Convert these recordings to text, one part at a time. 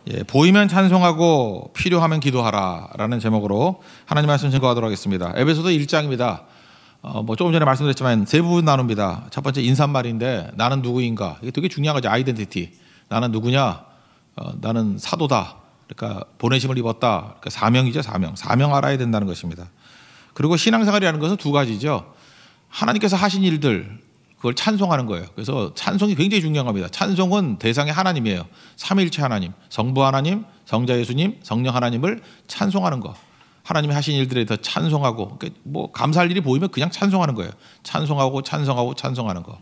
예, 보이면 찬송하고 필요하면 기도하라라는 제목으로 하나님 말씀 증거하도록 하겠습니다. 에베소서 1장입니다. 조금 전에 말씀드렸지만 세 부분 나눕니다. 첫 번째 인사말인데 나는 누구인가? 이게 되게 중요한 거죠. 아이덴티티. 나는 누구냐? 나는 사도다. 그러니까 보내심을 입었다. 그러니까 사명이죠. 사명 알아야 된다는 것입니다. 그리고 신앙생활이라는 것은 두 가지죠. 하나님께서 하신 일들 그걸 찬송하는 거예요. 그래서 찬송이 굉장히 중요한 겁니다. 찬송은 대상이 하나님이에요. 삼위일체 하나님, 성부 하나님, 성자 예수님, 성령 하나님을 찬송하는 거. 하나님이 하신 일들에 더 찬송하고, 뭐 감사할 일이 보이면 그냥 찬송하는 거예요. 찬송하는 거.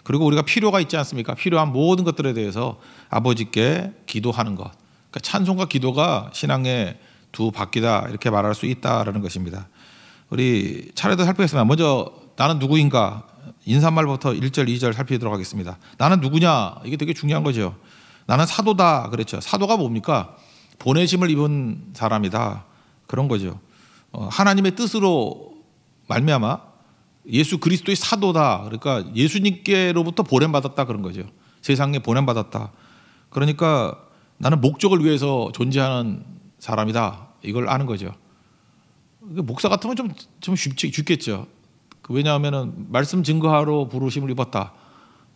그리고 우리가 필요가 있지 않습니까? 필요한 모든 것들에 대해서 아버지께 기도하는 것. 그러니까 찬송과 기도가 신앙의 두 바퀴다 이렇게 말할 수 있다라는 것입니다. 우리 차례도 살피겠습니다. 먼저 나는 누구인가? 인사말부터 1절, 2절 살피도록 하겠습니다. 나는 누구냐? 이게 되게 중요한 거죠. 나는 사도다 그랬죠. 사도가 뭡니까? 보내심을 입은 사람이다. 그런 거죠. 하나님의 뜻으로 말미암아 예수 그리스도의 사도다. 그러니까 예수님께로부터 보냄받았다 그런 거죠. 세상에 보냄받았다. 그러니까 나는 목적을 위해서 존재하는 사람이다. 이걸 아는 거죠. 목사 같으면 좀 쉽겠죠. 왜냐하면 말씀 증거하러 부르심을 입었다.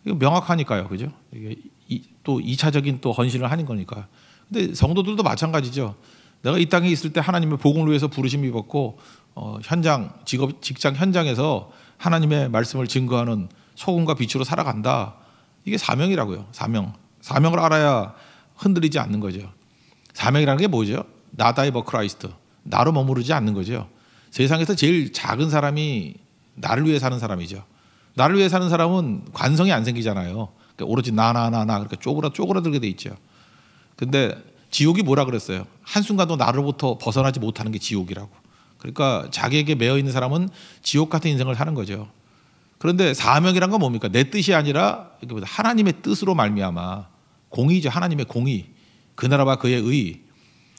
이거 명확하니까요, 그죠? 이게 또 2차적인 또 헌신을 하는 거니까. 근데 성도들도 마찬가지죠. 내가 이 땅에 있을 때 하나님의 복음을 위해서 부르심을 입었고 직장 현장에서 하나님의 말씀을 증거하는 소금과 빛으로 살아간다. 이게 사명이라고요. 사명을 알아야 흔들리지 않는 거죠. 사명이라는 게 뭐죠? 나다이 버 크라이스트. 나로 머무르지 않는 거죠. 세상에서 제일 작은 사람이 나를 위해 사는 사람이죠. 나를 위해 사는 사람은 관성이 안 생기잖아요. 그러니까 오로지 나 그렇게 쪼그라들게 돼 있죠. 근데 지옥이 뭐라 그랬어요? 한순간도 나로부터 벗어나지 못하는 게 지옥이라고. 그러니까 자기에게 매여 있는 사람은 지옥 같은 인생을 사는 거죠. 그런데 사명이란 건 뭡니까? 내 뜻이 아니라 하나님의 뜻으로 말미암아 공의죠. 하나님의 공의. 그 나라와 그의 의.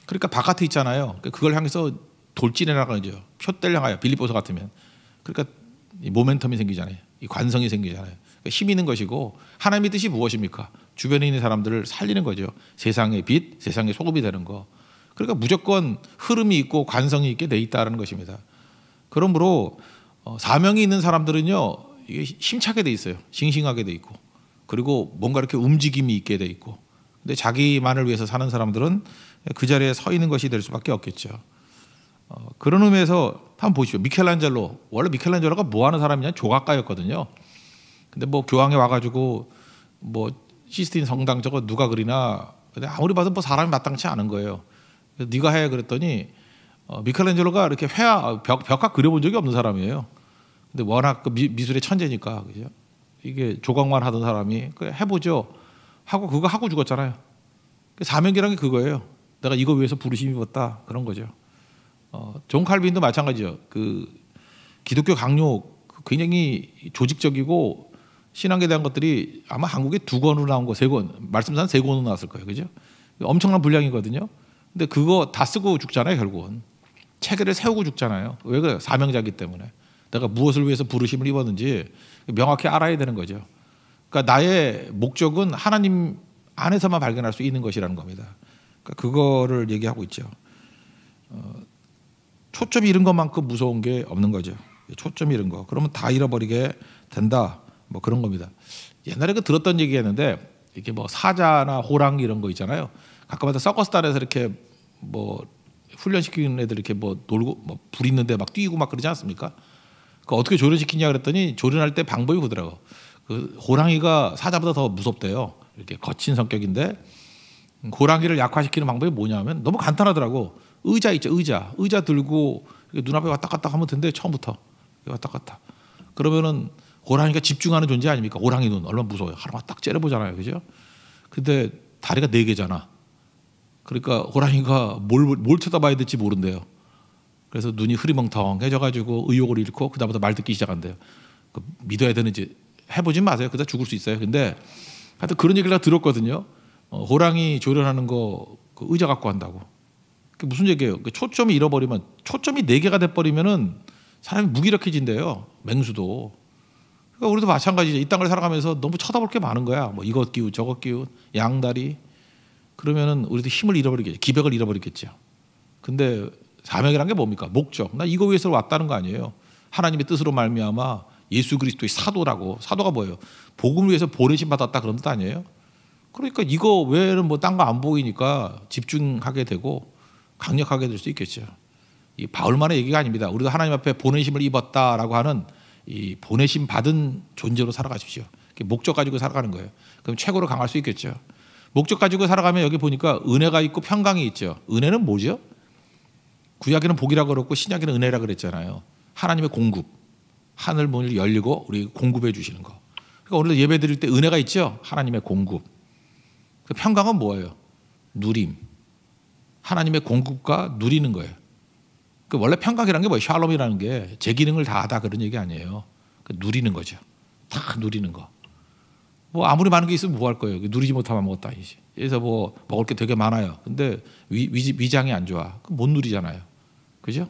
그러니까 바깥에 있잖아요. 그걸 향해서 돌진해 나가죠. 표대를 향하여 빌립보서 같으면. 그러니까 이 모멘텀이 생기잖아요. 이 관성이 생기잖아요. 그러니까 힘 있는 것이고 하나님의 뜻이 무엇입니까? 주변에 있는 사람들을 살리는 거죠. 세상의 빛, 세상의 소금이 되는 거. 그러니까 무조건 흐름이 있고 관성이 있게 돼 있다는 것입니다. 그러므로 사명이 있는 사람들은요, 이게 힘차게 돼 있어요. 싱싱하게 돼 있고, 그리고 뭔가 이렇게 움직임이 있게 돼 있고. 근데 자기만을 위해서 사는 사람들은 그 자리에 서 있는 것이 될 수밖에 없겠죠. 그런 의미에서 한번 보십시오. 미켈란젤로. 원래 미켈란젤로가 뭐 하는 사람이냐? 조각가였거든요. 근데 뭐 교황에 와가지고 뭐 시스틴 성당 저거 누가 그리나. 근데 아무리 봐도 뭐 사람이 마땅치 않은 거예요. 그래서 네가 해 그랬더니 미켈란젤로가 이렇게 벽화 그려본 적이 없는 사람이에요. 근데 워낙 그 미술의 천재니까 그죠? 이게 조각만 하던 사람이 그래 해보죠 하고 그거 하고 죽었잖아요. 사명이라는 게 그거예요. 내가 이거 위해서 부르심이 입었다 그런 거죠. 존 칼빈도 마찬가지죠. 그 기독교 강요 굉장히 조직적이고 신앙에 대한 것들이 아마 한국에 2권으로 나온 거 3권, 말씀산 3권으로 나왔을 거예요. 그죠? 엄청난 분량이거든요. 근데 그거 다 쓰고 죽잖아요, 결국은. 체계를 세우고 죽잖아요. 왜 그래요? 사명자이기 때문에. 내가 무엇을 위해서 부르심을 입었는지 명확히 알아야 되는 거죠. 그러니까 나의 목적은 하나님 안에서만 발견할 수 있는 것이라는 겁니다. 그러니까 그거를 얘기하고 있죠. 초점이 잃은 것만큼 무서운 게 없는 거죠. 초점이 잃은 거. 그러면 다 잃어버리게 된다. 뭐 그런 겁니다. 옛날에 그 들었던 얘기였는데 이렇게 뭐 사자나 호랑 이런 거 있잖아요. 가끔가다 서커스단에서 이렇게 뭐 훈련시키는 애들 이렇게 뭐 놀고 뭐 불 있는데 막 뛰고 막 그러지 않습니까? 그 어떻게 조련시키냐 그랬더니 조련할 때 방법이 그러더라고. 그 호랑이가 사자보다 더 무섭대요. 이렇게 거친 성격인데 호랑이를 약화시키는 방법이 뭐냐면 너무 간단하더라고. 의자 있죠, 의자 들고 눈앞에 왔다 갔다 하면 된대. 처음부터 왔다 갔다. 그러면은 호랑이가 집중하는 존재 아닙니까? 호랑이 눈 얼마나 무서워요. 하나만 딱 째려보잖아요, 그죠? 근데 다리가 4개잖아. 그러니까 호랑이가 뭘 쳐다봐야 될지 모른대요. 그래서 눈이 흐리멍텅해져가지고 의욕을 잃고 그다음부터 말 듣기 시작한대요. 믿어야 되는지 해보지 마세요. 그러다 죽을 수 있어요. 근데 하여튼 그런 얘기를 다 들었거든요. 호랑이 조련하는 거 그 의자 갖고 한다고. 그게 무슨 얘기예요? 초점이 잃어버리면 초점이 4개가 돼버리면은 사람이 무기력해진대요. 맹수도. 그러니까 우리도 마찬가지죠. 이 땅을 살아가면서 너무 쳐다볼 게 많은 거야. 뭐 이것 기운 저것 기운 양다리. 그러면은 우리도 힘을 잃어버리겠죠. 기백을 잃어버리겠죠. 근데 사명이란 게 뭡니까? 목적. 나 이거 위해서 왔다는 거 아니에요. 하나님의 뜻으로 말미암아 예수 그리스도의 사도라고. 사도가 뭐예요? 복음을 위해서 보내심 받았다 그런 뜻 아니에요? 그러니까 이거 외에는 뭐 딴 거 안 보이니까 집중하게 되고 강력하게 될 수 있겠죠. 이 바울만의 얘기가 아닙니다. 우리도 하나님 앞에 보내심을 입었다라고 하는 이 보내심 받은 존재로 살아가십시오. 목적 가지고 살아가는 거예요. 그럼 최고로 강할 수 있겠죠. 목적 가지고 살아가면 여기 보니까 은혜가 있고 평강이 있죠. 은혜는 뭐죠? 구약에는 복이라고 그랬고 신약에는 은혜라고 그랬잖아요. 하나님의 공급. 하늘 문을 열리고 우리 공급해 주시는 거. 그러니까 오늘 예배 드릴 때 은혜가 있죠. 하나님의 공급. 평강은 뭐예요? 누림. 하나님의 공급과 누리는 거예요. 원래 평강이라는 게 뭐예요? 샬롬이라는 게 제 기능을 다 하다 그런 얘기 아니에요. 누리는 거죠. 다 누리는 거. 뭐 아무리 많은 게 있으면 뭐 할 거예요? 누리지 못하면 아무것도 아니지. 그래서 뭐 먹을 게 되게 많아요. 근데 위장이 안 좋아. 그럼 못 누리잖아요. 그죠?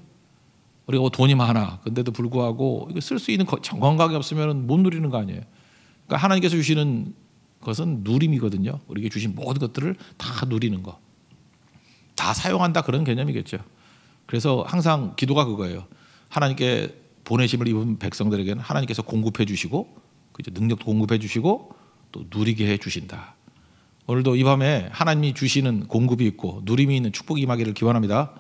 우리가 뭐 돈이 많아. 근데도 불구하고 이거 쓸 수 있는 건강이 없으면 못 누리는 거 아니에요. 그러니까 하나님께서 주시는 것은 누림이거든요. 우리에게 주신 모든 것들을 다 누리는 거. 다 사용한다 그런 개념이겠죠. 그래서 항상 기도가 그거예요. 하나님께 보내심을 입은 백성들에게는 하나님께서 공급해 주시고 그죠? 능력도 공급해 주시고 또 누리게 해 주신다. 오늘도 이 밤에 하나님이 주시는 공급이 있고 누림이 있는 축복이 임하기를 기원합니다.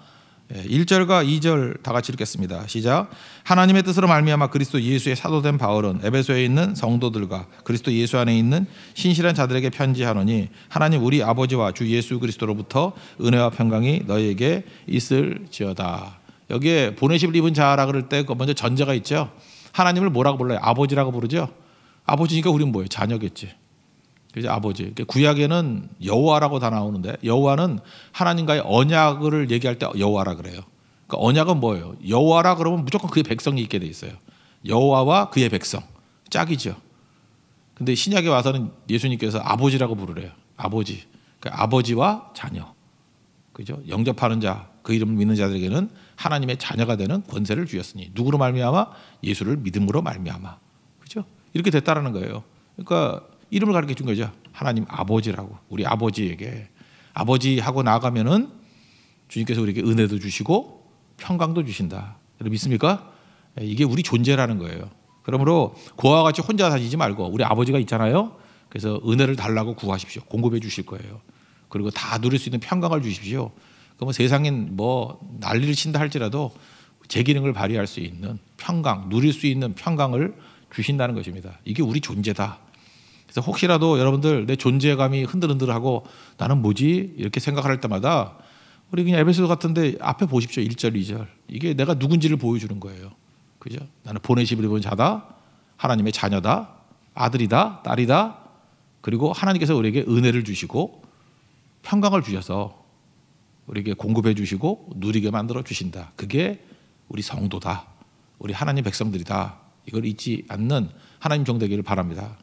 1절과 2절 다 같이 읽겠습니다. 시작. 하나님의 뜻으로 말미암아 그리스도 예수의 사도된 바울은 에베소에 있는 성도들과 그리스도 예수 안에 있는 신실한 자들에게 편지하노니 하나님 우리 아버지와 주 예수 그리스도로부터 은혜와 평강이 너희에게 있을지어다. 여기에 보내심을 입은 자라 그럴 때 먼저 전제가 있죠. 하나님을 뭐라고 불러요? 아버지라고 부르죠. 아버지니까 우리는 뭐예요? 자녀겠지. 그죠? 아버지. 구약에는 여호와라고 다 나오는데 여호와는 하나님과의 언약을 얘기할 때 여호와라 그래요. 그러니까 언약은 뭐예요? 여호와라 그러면 무조건 그의 백성이 있게 돼 있어요. 여호와와 그의 백성. 짝이죠. 근데 신약에 와서는 예수님께서 아버지라고 부르래요. 아버지. 그러니까 아버지와 자녀. 그죠? 영접하는 자, 그 이름을 믿는 자들에게는 하나님의 자녀가 되는 권세를 주셨으니 누구로 말미암아? 예수를 믿음으로 말미암아. 그죠? 이렇게 됐다라는 거예요. 그러니까 이름을 가르쳐 준 거죠. 하나님 아버지라고. 우리 아버지에게. 아버지하고 나아가면은 주님께서 우리에게 은혜도 주시고 평강도 주신다. 믿습니까? 이게 우리 존재라는 거예요. 그러므로 그와 같이 혼자 사시지 말고 우리 아버지가 있잖아요. 그래서 은혜를 달라고 구하십시오. 공급해 주실 거예요. 그리고 다 누릴 수 있는 평강을 주십시오. 그러면 세상엔 뭐 난리를 친다 할지라도 제 기능을 발휘할 수 있는 평강, 누릴 수 있는 평강을 주신다는 것입니다. 이게 우리 존재다. 그래서 혹시라도 여러분들 내 존재감이 흔들흔들하고 나는 뭐지? 이렇게 생각할 때마다 우리 그냥 에베소 같은데 앞에 보십시오. 1절, 2절. 이게 내가 누군지를 보여주는 거예요. 그죠? 나는 보내심을 입은 자다. 하나님의 자녀다. 아들이다. 딸이다. 그리고 하나님께서 우리에게 은혜를 주시고 평강을 주셔서 우리에게 공급해 주시고 누리게 만들어 주신다. 그게 우리 성도다. 우리 하나님 백성들이다. 이걸 잊지 않는 하나님 정되기를 바랍니다.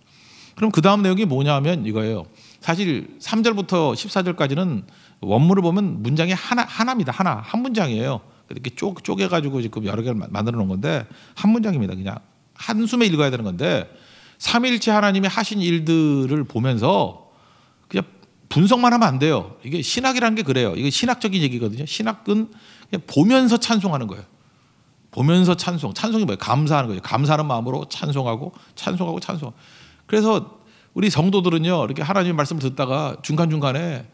그럼 그 다음 내용이 뭐냐면 이거예요. 사실 3절부터 14절까지는 원문을 보면 문장이 하나입니다. 한 문장이에요. 이렇게 쪼개가지고 지금 여러 개를 만들어 놓은 건데 한 문장입니다. 그냥 한숨에 읽어야 되는 건데 삼위일체 하나님이 하신 일들을 보면서 그냥 분석만 하면 안 돼요. 이게 신학이라는 게 그래요. 이게 신학적인 얘기거든요. 신학은 그냥 보면서 찬송하는 거예요. 보면서 찬송이 뭐예요? 감사하는 거예요. 감사하는 마음으로 찬송하고. 그래서 우리 성도들은요, 이렇게 하나님의 말씀을 듣다가 중간중간에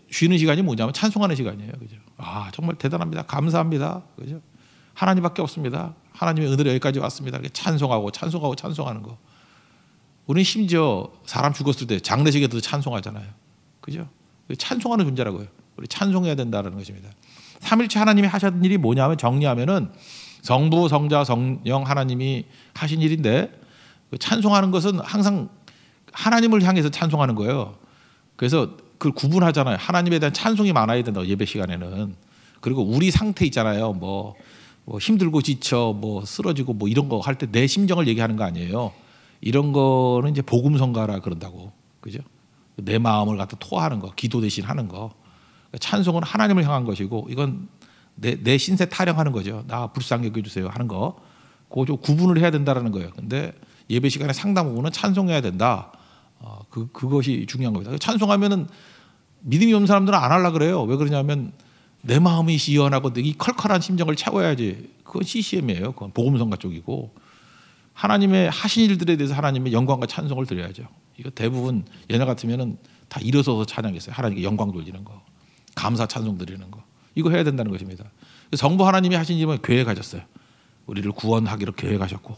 쉬는 시간이 뭐냐면 찬송하는 시간이에요. 그죠? 아, 정말 대단합니다. 감사합니다. 그죠? 하나님밖에 없습니다. 하나님의 은혜로 여기까지 왔습니다. 이렇게 찬송하는 거. 우리는 심지어 사람 죽었을 때 장례식에도 찬송하잖아요. 그죠? 찬송하는 존재라고요. 우리 찬송해야 된다는 것입니다. 삼일체 하나님이 하셨던 일이 뭐냐면 정리하면은 성부, 성자, 성령 하나님이 하신 일인데 찬송하는 것은 항상 하나님을 향해서 찬송하는 거예요. 그래서 그걸 구분하잖아요. 하나님에 대한 찬송이 많아야 된다고 예배 시간에는. 그리고 우리 상태 있잖아요. 뭐 힘들고 지쳐, 뭐 쓰러지고 뭐 이런 거 할 때 내 심정을 얘기하는 거 아니에요. 이런 거는 이제 복음성가라 그런다고. 그죠? 내 마음을 갖다 토하는 거, 기도 대신 하는 거. 찬송은 하나님을 향한 것이고 이건 내 신세 타령하는 거죠. 나 불쌍히 여겨주세요 하는 거. 그거 좀 구분을 해야 된다는 거예요. 근데 예배 시간에 상당 부분은 찬송해야 된다. 그것이 중요한 겁니다. 찬송하면은 믿음이 없는 사람들은 안 하려고 그래요. 왜 그러냐면 내 마음이 시원하고 이 컬컬한 심정을 채워야지. 그건 CCM이에요. 그건 복음성가 쪽이고, 하나님의 하신 일들에 대해서 하나님의 영광과 찬송을 드려야죠. 이거 대부분 예나 같으면은 다 일어서서 찬양했어요. 하나님께 영광 돌리는 거, 감사 찬송 드리는 거, 이거 해야 된다는 것입니다. 성부 하나님이 하신 일은 계획하셨어요. 우리를 구원하기로 계획하셨고,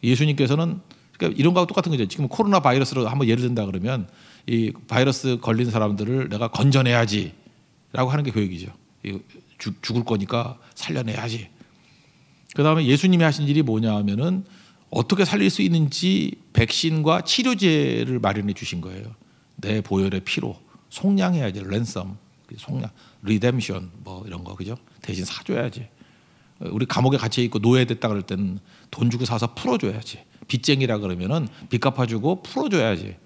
예수님께서는 그러니까 이런 거하고 똑같은 거죠. 지금 코로나 바이러스로 한번 예를 든다 그러면 이 바이러스 걸린 사람들을 내가 건져내야지라고 하는 게 계획이죠. 죽을 거니까 살려내야지. 그 다음에 예수님이 하신 일이 뭐냐 하면은 어떻게 살릴 수 있는지 백신과 치료제를 마련해 주신 거예요. 내 보혈의 피로 속량해야지. 랜섬, 속량, 리뎀션 뭐 이런 거, 그죠? 대신 사줘야지. 우리 감옥에 갇혀 있고 노예됐다 그럴 때는 돈 주고 사서 풀어줘야지. 빚쟁이라 그러면은 빚 갚아주고 풀어줘야지.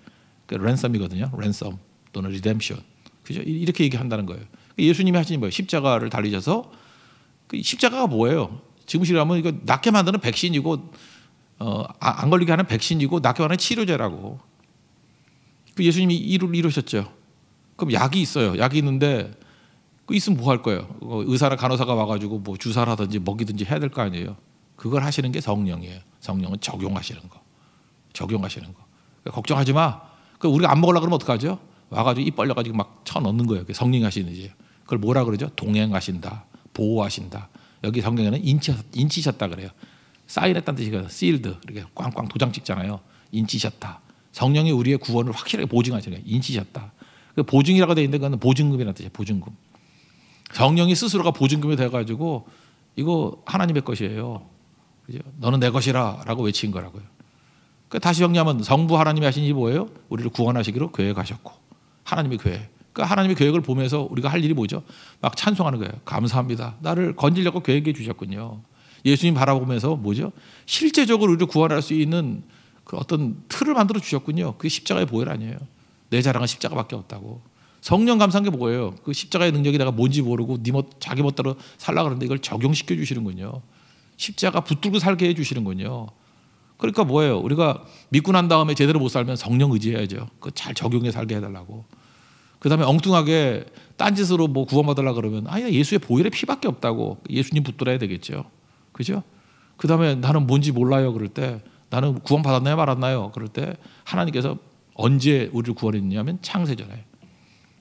그 랜섬이거든요. 랜섬 또는 리뎀션, 그죠? 이렇게 얘기한다는 거예요. 예수님이 하신 뭐예요? 십자가를 달리셔서, 그 십자가가 뭐예요? 지금식으로 이거 낫게 만드는 백신이고, 안 걸리게 하는 백신이고, 낫게 하는 치료제라고. 그 예수님이 이루셨죠. 그럼 약이 있어요. 약이 있는데 그 있으면 뭐 할 거예요? 의사나 간호사가 와가지고 뭐 주사를 하든지 먹이든지 해야 될 거 아니에요. 그걸 하시는 게 성령이에요. 성령은 적용하시는 거, 적용하시는 거. 그러니까 걱정하지 마. 우리가 안 먹으려고 그러면 어떡하죠? 와가지고 입 벌려가지고 막 쳐넣는 거예요. 성령이 하시는 일이에요. 그걸 뭐라 그러죠? 동행하신다, 보호하신다. 여기 성경에는 인치셨다 그래요. 사인했다는 뜻이거든요. sealed, 이렇게 꽝꽝 도장 찍잖아요. 인치셨다. 성령이 우리의 구원을 확실하게 보증하시네요. 인치셨다. 그 보증이라고 되어 있는데 그건 보증금이라는 뜻이에요. 보증금. 성령이 스스로가 보증금이 돼가지고 이거 하나님의 것이에요. 그죠? 너는 내 것이라라고 외친 거라고요. 다시 정리하면 성부 하나님이 하신 일이 뭐예요? 우리를 구원하시기로 계획하셨고, 하나님의 계획. 하나님의 계획을 보면서 우리가 할 일이 뭐죠? 막 찬송하는 거예요. 감사합니다. 나를 건지려고 계획해 주셨군요. 예수님 바라보면서 뭐죠? 실제적으로 우리를 구원할 수 있는 그 어떤 틀을 만들어 주셨군요. 그게 십자가의 보혈 아니에요. 내 자랑은 십자가밖에 없다고. 성령 감사한 게 뭐예요? 그 십자가의 능력이 내가 뭔지 모르고 자기 멋대로 살라 그러는데 이걸 적용시켜 주시는군요. 십자가 붙들고 살게 해 주시는군요. 그러니까 뭐예요? 우리가 믿고 난 다음에 제대로 못 살면 성령 의지해야죠. 그 잘 적용해 살게 해달라고. 그 다음에 엉뚱하게 딴짓으로 뭐 구원받으려고 그러면 예수의 보혈의 피밖에 없다고. 예수님 붙들어야 되겠죠. 그죠? 그 다음에 나는 뭔지 몰라요. 그럴 때 나는 구원받았나요? 말았나요? 그럴 때 하나님께서 언제 우리를 구원했냐면 창세전에.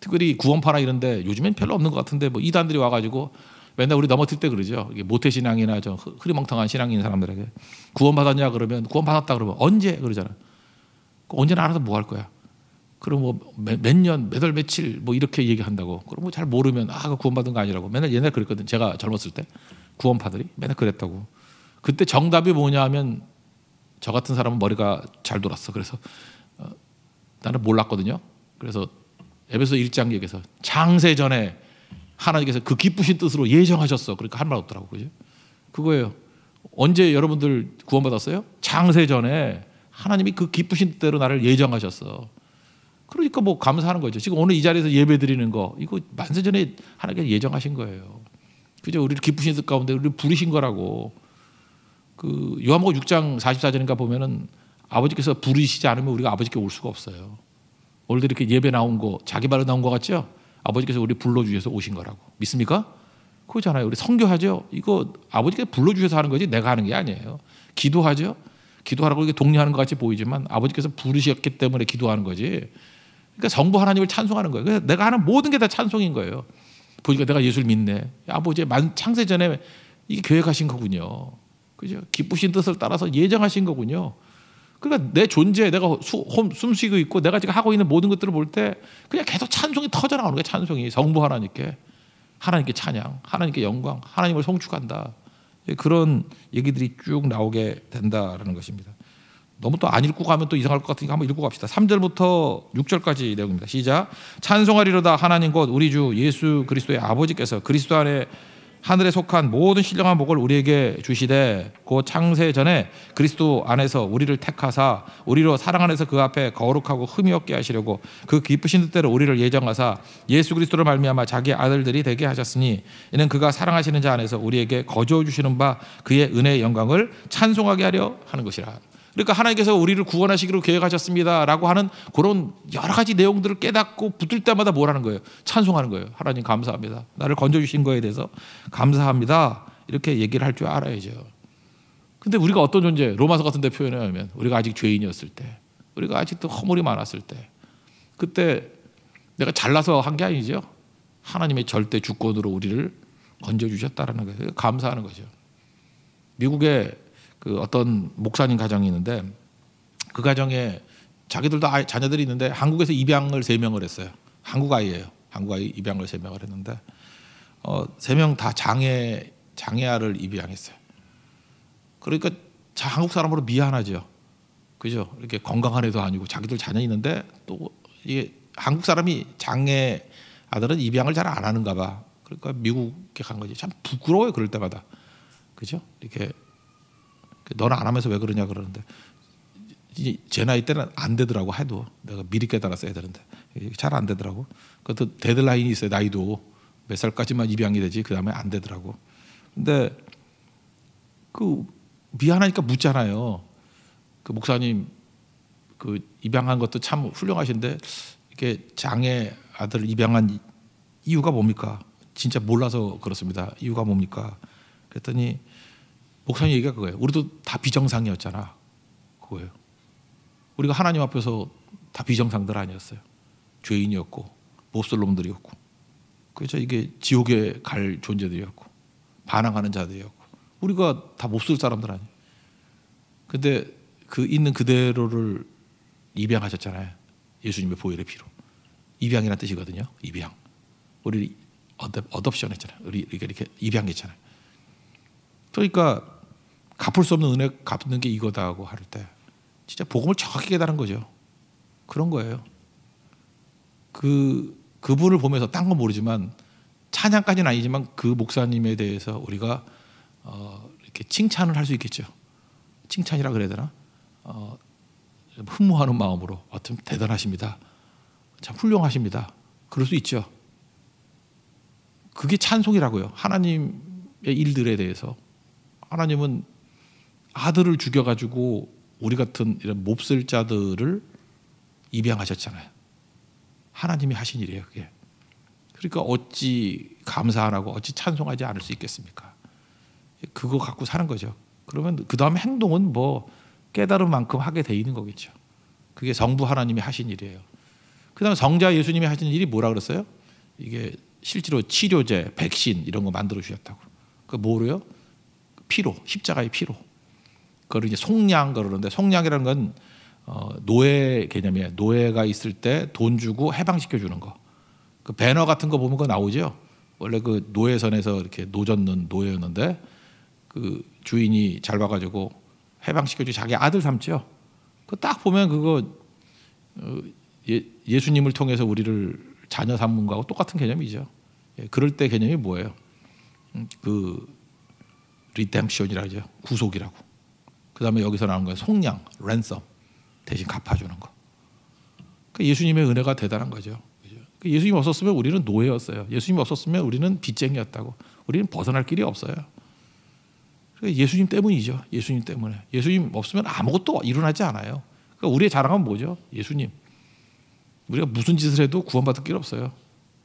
특별히 구원파나 이런데 요즘엔 별로 없는 것 같은데 뭐 이단들이 와가지고 맨날 우리 넘어뜨릴 때 그러죠. 이게 모태신앙이나 좀 흐리멍텅한 신앙인 사람들에게 구원받았냐 그러면 구원받았다 그러면 언제 그러잖아요. 언제나 알아서 뭐 할 거야. 그럼 뭐 몇 년, 몇 월, 며칠 뭐 이렇게 얘기한다고. 그럼 뭐 잘 모르면 그 구원받은 거 아니라고. 맨날 옛날에 그랬거든. 제가 젊었을 때 구원파들이 맨날 그랬다고. 그때 정답이 뭐냐 하면 저 같은 사람은 머리가 잘 돌았어. 그래서 나는 몰랐거든요. 그래서 에베소 1장 얘기해서 창세 전에 하나님께서 그 기쁘신 뜻으로 예정하셨어. 그러니까 할 말 없더라고. 그죠? 그거예요. 언제 여러분들 구원받았어요? 창세 전에 하나님이 그 기쁘신 뜻대로 나를 예정하셨어. 그러니까 뭐 감사하는 거죠. 지금 오늘 이 자리에서 예배 드리는 거 이거 만세 전에 하나님께서 예정하신 거예요. 그죠? 우리를 기쁘신 뜻 가운데 우리를 부르신 거라고. 그 요한복음 6장 44절인가 보면은 아버지께서 부르시지 않으면 우리가 아버지께 올 수가 없어요. 오늘도 이렇게 예배 나온 거 자기 말로 나온 거 같죠? 아버지께서 우리 불러주셔서 오신 거라고. 믿습니까? 그거잖아요. 우리 선교하죠. 이거 아버지께서 불러주셔서 하는 거지 내가 하는 게 아니에요. 기도하죠. 기도하라고 이렇게 독려하는 것 같이 보이지만 아버지께서 부르셨기 때문에 기도하는 거지. 그러니까 성부 하나님을 찬송하는 거예요. 그래서 내가 하는 모든 게 다 찬송인 거예요. 보니까 내가 예수를 믿네. 아버지의 창세 전에 이게 계획하신 거군요. 그죠? 기쁘신 뜻을 따라서 예정하신 거군요. 그러니까 내 존재, 내가 숨쉬고 있고 내가 지금 하고 있는 모든 것들을 볼 때 그냥 계속 찬송이 터져 나오는 거예요. 찬송이 성부 하나님께 찬양, 하나님께 영광, 하나님을 송축한다. 그런 얘기들이 쭉 나오게 된다라는 것입니다. 너무 또 안 읽고 가면 또 이상할 것 같으니까 한번 읽고 갑시다. 3절부터 6절까지 내용입니다. 시작. 찬송하리로다 하나님 곧 우리 주 예수 그리스도의 아버지께서 그리스도 안에 하늘에 속한 모든 신령한 복을 우리에게 주시되 곧 창세 전에 그리스도 안에서 우리를 택하사 우리로 사랑 안에서 그 앞에 거룩하고 흠이 없게 하시려고 그 기쁘신 뜻대로 우리를 예정하사 예수 그리스도를 말미암아 자기 아들들이 되게 하셨으니 이는 그가 사랑하시는 자 안에서 우리에게 거저 주시는 바 그의 은혜의 영광을 찬송하게 하려 하는 것이라. 그러니까 하나님께서 우리를 구원하시기로 계획하셨습니다라고 하는 그런 여러 가지 내용들을 깨닫고 붙을 때마다 뭘 하는 거예요? 찬송하는 거예요. 하나님 감사합니다. 나를 건져주신 거에 대해서 감사합니다. 이렇게 얘기를 할 줄 알아야죠. 근데 우리가 어떤 존재, 로마서 같은 데 표현하면 우리가 아직 죄인이었을 때, 우리가 아직도 허물이 많았을 때, 그때 내가 잘나서 한 게 아니죠. 하나님의 절대 주권으로 우리를 건져주셨다라는 거예요. 감사하는 거죠. 미국에 그 어떤 목사님 가정이 있는데 그 가정에 자기들도 자녀들이 있는데 한국에서 입양을 3명을 했어요. 한국 아이예요. 한국 아이 입양을 3명을 했는데 3명 다 장애아를 입양했어요. 그러니까 한국 사람으로 미안하죠. 그죠? 이렇게 건강한 애도 아니고 자기들 자녀 있는데 또 이게 한국 사람이 장애 아들은 입양을 잘 안 하는가 봐. 그러니까 미국에 간 거지. 참 부끄러워요. 그럴 때마다. 그죠? 이렇게 너는 안 하면서 왜 그러냐 그러는데 제 나이 때는 안 되더라고 해도 내가 미리 깨달았어야 되는데 잘 안 되더라고. 그것도 데드라인이 있어요. 나이도 몇 살까지만 입양이 되지 그 다음에 안 되더라고. 근데 그 미안하니까 묻잖아요. 그 목사님 그 입양한 것도 참 훌륭하신데 이렇게 장애 아들을 입양한 이유가 뭡니까? 진짜 몰라서 그렇습니다. 이유가 뭡니까? 그랬더니 목사님 얘기가 그거예요. 우리도 다 비정상이었잖아. 그거예요. 우리가 하나님 앞에서 다 비정상들 아니었어요. 죄인이었고 몹쓸 놈들이었고 그래서 이게 지옥에 갈 존재들이었고 반항하는 자들이었고 우리가 다 몹쓸 사람들 아니에요. 근데 그 있는 그대로를 입양하셨잖아요. 예수님의 보혈의 피로. 입양이라는 뜻이거든요. 입양. 우리 어덥션 했잖아요. 우리 이렇게 입양했잖아요. 그러니까 갚을 수 없는 은혜 갚는 게 이거다 하고 할 때 진짜 복음을 정확히 깨달은 거죠. 그런 거예요. 그분을 보면서 딴 건 모르지만 찬양까지는 아니지만 그 목사님에 대해서 우리가 이렇게 칭찬을 할 수 있겠죠. 칭찬이라 그래야 되나? 흠모하는 마음으로 참 대단하십니다. 참 훌륭하십니다. 그럴 수 있죠. 그게 찬송이라고요. 하나님의 일들에 대해서. 하나님은 아들을 죽여가지고 우리 같은 이런 몹쓸 자들을 입양하셨잖아요. 하나님이 하신 일이에요. 그게. 그러니까 어찌 감사 안 하고 어찌 찬송하지 않을 수 있겠습니까? 그거 갖고 사는 거죠. 그러면 그 다음 행동은 뭐 깨달은 만큼 하게 돼 있는 거겠죠. 그게 성부 하나님이 하신 일이에요. 그 다음에 성자 예수님이 하신 일이 뭐라 그랬어요? 이게 실제로 치료제, 백신 이런 거 만들어 주셨다고. 그 뭐로요? 피로, 십자가의 피로. 그걸 이제 속량 그러는데 속량이라는 건 노예 개념이에요. 노예가 있을 때 돈 주고 해방시켜 주는 거. 그 배너 같은 거 보면 그거 나오죠. 원래 그 노예선에서 이렇게 노젓는 노예였는데 그 주인이 잘 봐가지고 해방시켜주 자기 아들 삼죠. 그 딱 보면 그거 예수님을 통해서 우리를 자녀 삼는 거하고 똑같은 개념이죠. 그럴 때 개념이 뭐예요? 그 리뎀션이라고 하죠. 구속이라고. 그 다음에 여기서 나오는 건 속량, 랜섬 대신 갚아주는 거. 그 예수님의 은혜가 대단한 거죠. 예수님 없었으면 우리는 노예였어요. 예수님 없었으면 우리는 빚쟁이였다고. 우리는 벗어날 길이 없어요. 예수님 때문이죠. 예수님 때문에. 예수님 없으면 아무것도 일어나지 않아요. 그러니까 우리의 자랑은 뭐죠? 예수님. 우리가 무슨 짓을 해도 구원받을 길 없어요.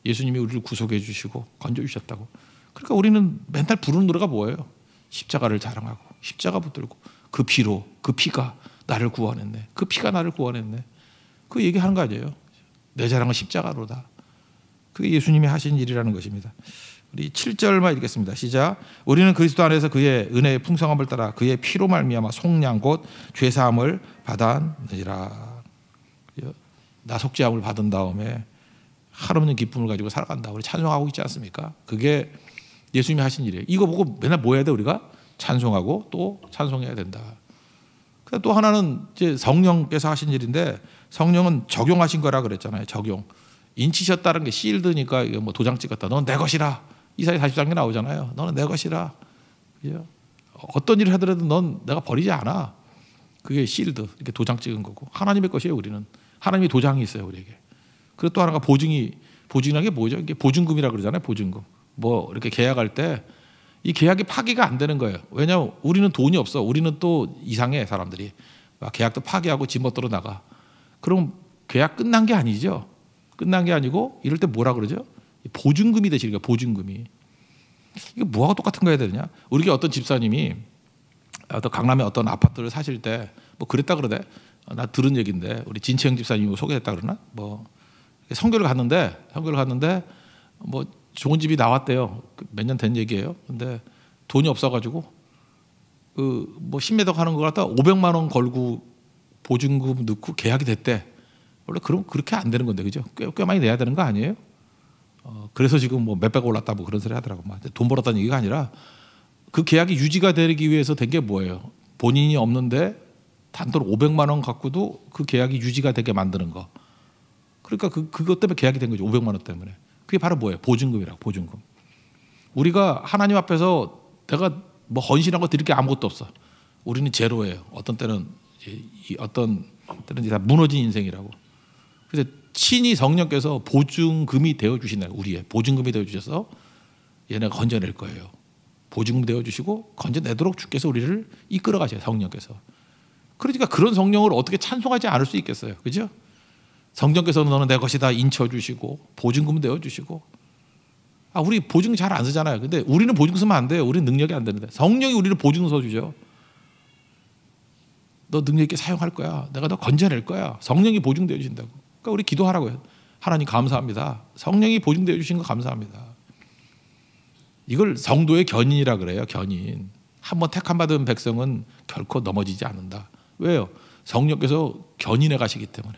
예수님이 우리를 구속해 주시고 건져주셨다고. 그러니까 우리는 맨날 부르는 노래가 뭐예요? 십자가를 자랑하고 십자가 붙들고 그 피로 그 피가 나를 구원했네. 그 피가 나를 구원했네. 그 얘기하는 거 아니에요. 내 자랑은 십자가로다. 그게 예수님이 하신 일이라는 것입니다. 우리 7절만 읽겠습니다. 시작. 우리는 그리스도 안에서 그의 은혜의 풍성함을 따라 그의 피로 말미암아 속량 곧 죄사함을 받았느니라. 나 속죄함을 받은 다음에 한없는 기쁨을 가지고 살아간다. 우리 찬송하고 있지 않습니까? 그게 예수님이 하신 일이에요. 이거 보고 맨날 뭐 해야 돼? 우리가 찬송하고 또 찬송해야 된다. 또 하나는 이제 성령께서 하신 일인데 성령은 적용하신 거라 그랬잖아요. 적용. 인치셨다는 게 실드니까 이거 뭐 도장 찍었다. 넌 내 것이라. 이사야 40장에 나오잖아요. 너는 내 것이라. 그죠? 어떤 일을 하더라도 넌 내가 버리지 않아. 그게 실드. 이렇게 도장 찍은 거고. 하나님의 것이에요. 우리는. 하나님의 도장이 있어요. 우리에게. 그리고 또 하나가 보증이라는 게 뭐죠? 이게 보증금이라고 그러잖아요. 보증금. 뭐 이렇게 계약할 때 이 계약이 파기가 안 되는 거예요. 왜냐하면 우리는 돈이 없어. 우리는 또 이상해 사람들이. 계약도 파기하고 집어들어 나가. 그럼 계약 끝난 게 아니죠. 끝난 게 아니고 이럴 때 뭐라 그러죠? 보증금이 되시니까 보증금이. 이게 뭐하고 똑같은 거 해야 되느냐? 우리 어떤 집사님이 어떤 강남의 어떤 아파트를 사실 때 뭐 그랬다 그러대. 나 들은 얘기인데 우리 진채영 집사님이 소개했다 그러나? 뭐 선교를 갔는데 뭐 좋은 집이 나왔대요. 몇 년 된 얘기예요. 근데 돈이 없어가지고 그 뭐 10m 가는 거 갖다 500만 원 걸고 보증금 넣고 계약이 됐대. 원래 그럼 그렇게 안 되는 건데, 그죠? 꽤 많이 내야 되는 거 아니에요? 그래서 지금 뭐 몇백 올랐다 뭐 그런 소리 하더라고. 돈 벌었다는 얘기가 아니라 그 계약이 유지가 되기 위해서 된 게 뭐예요? 본인이 없는데 단돈 500만 원 갖고도 그 계약이 유지가 되게 만드는 거. 그러니까 그것 때문에 계약이 된 거죠. 500만 원 때문에. 그게 바로 뭐예요? 보증금이라고. 보증금. 우리가 하나님 앞에서 내가 뭐 헌신한 거 드릴 게 아무것도 없어. 우리는 제로예요. 어떤 때는 다 무너진 인생이라고. 그래서 친히 성령께서 보증금이 되어 주신다. 우리의 보증금이 되어 주셔서 얘네가 건져낼 거예요. 보증금 되어 주시고 건져내도록 주께서 우리를 이끌어 가셔요. 성령께서. 그러니까 그런 성령을 어떻게 찬송하지 않을 수 있겠어요. 그죠? 성령께서 너는 내 것이다 인쳐 주시고 보증금 되어 주시고. 우리 보증금 잘 안 쓰잖아요. 근데 우리는 보증금 쓰면 안 돼요. 우리는 능력이 안 되는데 성령이 우리를 보증금 써 주죠. 너 능력 있게 사용할 거야. 내가 너 건져낼 거야. 성령이 보증되어 주신다고. 그러니까 우리 기도하라고요. 하나님 감사합니다. 성령이 보증되어 주신 거 감사합니다. 이걸 성도의 견인이라 그래요. 견인. 한번 택함 받은 백성은 결코 넘어지지 않는다. 왜요? 성령께서 견인해 가시기 때문에.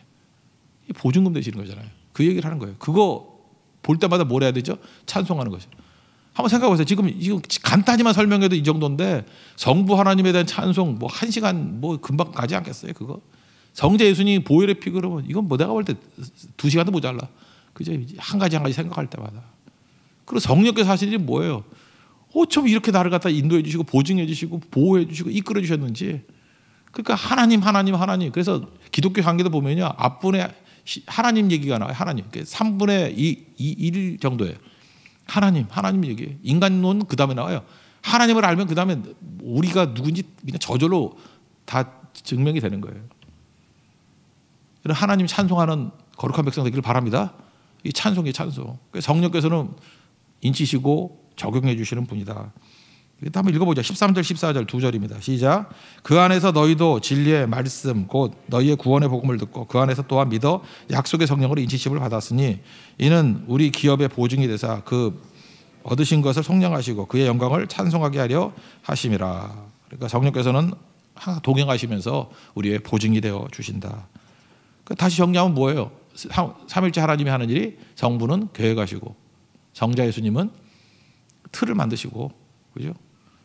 보증금 되시는 거잖아요. 그 얘기를 하는 거예요. 그거 볼 때마다 뭘 해야 되죠? 찬송하는 거죠. 한번 생각해 보세요. 지금 간단히만 설명해도 이 정도인데 성부 하나님에 대한 찬송 뭐 1시간 뭐 금방 가지 않겠어요? 그거 성자 예수님 보혈의 피 그러면 이건 뭐 내가 볼 때 2시간도 모자라. 그죠? 한 가지 생각할 때마다. 그리고 성령께서 하시는 일이 뭐예요? 어쩜 이렇게 나를 갖다 인도해 주시고 보증해 주시고 보호해 주시고 이끌어 주셨는지. 그러니까 하나님. 그래서 기독교 관계도 보면요. 앞분에 하나님 얘기가 나와요. 하나님. 3분의 1 정도예요. 하나님 얘기예요. 인간론 그 다음에 나와요. 하나님을 알면 그 다음에 우리가 누군지 그냥 저절로 다 증명이 되는 거예요. 하나님 찬송하는 거룩한 백성 되기를 바랍니다. 이 찬송이에요. 찬송. 성령께서는 인치시고 적용해 주시는 분이다. 한번 읽어보자. 13절 14절 두 절입니다. 시작. 그 안에서 너희도 진리의 말씀 곧 너희의 구원의 복음을 듣고 그 안에서 또한 믿어 약속의 성령으로 인치심을 받았으니 이는 우리 기업의 보증이 되사 그 얻으신 것을 속량하시고 그의 영광을 찬송하게 하려 하심이라. 그러니까 성령께서는 항상 동행하시면서 우리의 보증이 되어 주신다. 다시 정리하면 뭐예요? 삼일째 하나님이 하는 일이 성부는 계획하시고 성자 예수님은 틀을 만드시고, 그죠?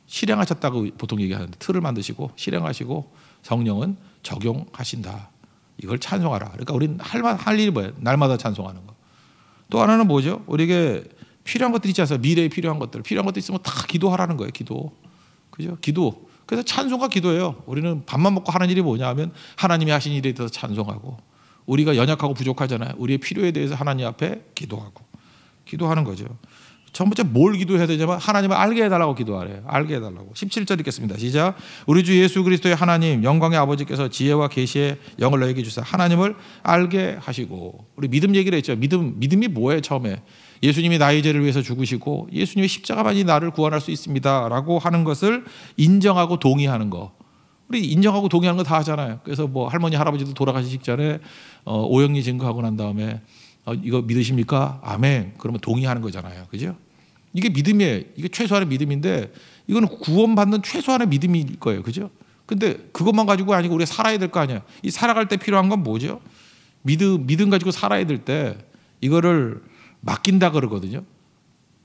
실행하셨다고 보통 얘기하는데 틀을 만드시고 실행하시고 성령은 적용하신다. 이걸 찬송하라. 그러니까 우리는 할 일이 뭐예요? 날마다 찬송하는 거. 또 하나는 뭐죠? 우리에게 필요한 것들이 있지 않습니까? 미래에 필요한 것들 있으면 다 기도하라는 거예요. 기도. 그죠? 기도. 그래서 찬송과 기도예요. 우리는 밥만 먹고 하는 일이 뭐냐 하면 하나님이 하신 일에 대해서 찬송하고 우리가 연약하고 부족하잖아요. 우리의 필요에 대해서 하나님 앞에 기도하고 기도하는 거죠. 첫 번째 뭘 기도해야 되냐면 하나님을 알게 해달라고 기도하래요. 알게 해달라고. 17절 읽겠습니다. 시작. 우리 주 예수 그리스도의 하나님 영광의 아버지께서 지혜와 계시의 영을 너에게 주사 하나님을 알게 하시고. 우리 믿음 얘기를 했죠. 믿음이 뭐예요? 처음에 예수님이 나의 죄를 위해서 죽으시고 예수님의 십자가만이 나를 구원할 수 있습니다 라고 하는 것을 인정하고 동의하는 거. 우리 인정하고 동의하는 거 다 하잖아요. 그래서 뭐 할머니 할아버지도 돌아가시기 전에 오영리 증거하고 난 다음에 이거 믿으십니까? 아멘. 그러면 동의하는 거잖아요. 그죠? 이게 믿음이에요. 이게 최소한의 믿음인데 이거는 구원받는 최소한의 믿음일 거예요. 그죠? 근데 그것만 가지고 아니고 우리가 살아야 될 거 아니에요. 이 살아갈 때 필요한 건 뭐죠? 믿음 가지고 살아야 될 때 이거를 맡긴다 그러거든요.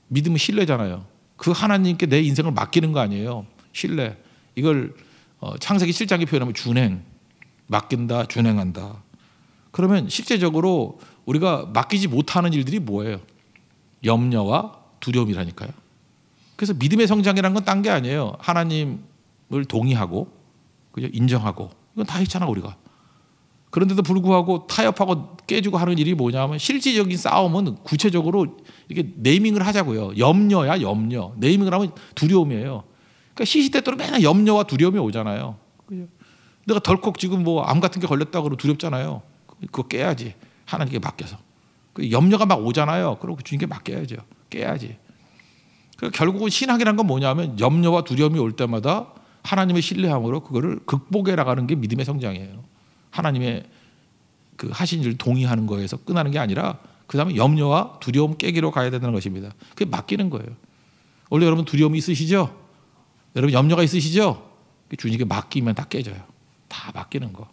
믿음은 신뢰잖아요. 그 하나님께 내 인생을 맡기는 거 아니에요. 신뢰. 이걸 창세기 7장에 표현하면 준행. 맡긴다, 준행한다. 그러면 실제적으로 우리가 맡기지 못하는 일들이 뭐예요? 염려와 두려움이라니까요. 그래서 믿음의 성장이라는 건 딴 게 아니에요. 하나님을 동의하고, 그죠? 인정하고. 이건 다 있잖아 우리가. 그런데도 불구하고 타협하고 깨지고 하는 일이 뭐냐면 실질적인 싸움은 구체적으로 이렇게 네이밍을 하자고요. 염려야 염려. 네이밍을 하면 두려움이에요. 그러니까 시시때때로 맨날 염려와 두려움이 오잖아요. 그죠? 내가 덜컥 지금 뭐 암 같은 게 걸렸다고 그러고 두렵잖아요. 그거 깨야지. 하나님께 맡겨서. 그 염려가 막 오잖아요. 그리고 주님께 맡겨야죠. 깨야지. 그러니까 결국은 신학이라는 건 뭐냐면 염려와 두려움이 올 때마다 하나님의 신뢰함으로 그거를 극복해 나가는 게 믿음의 성장이에요. 하나님의 그 하신 일을 동의하는 거에서 끝나는 게 아니라 그 다음에 염려와 두려움 깨기로 가야 된다는 것입니다. 그게 맡기는 거예요. 원래 여러분 두려움이 있으시죠? 여러분 염려가 있으시죠? 주님께 맡기면 다 깨져요. 다 맡기는 거.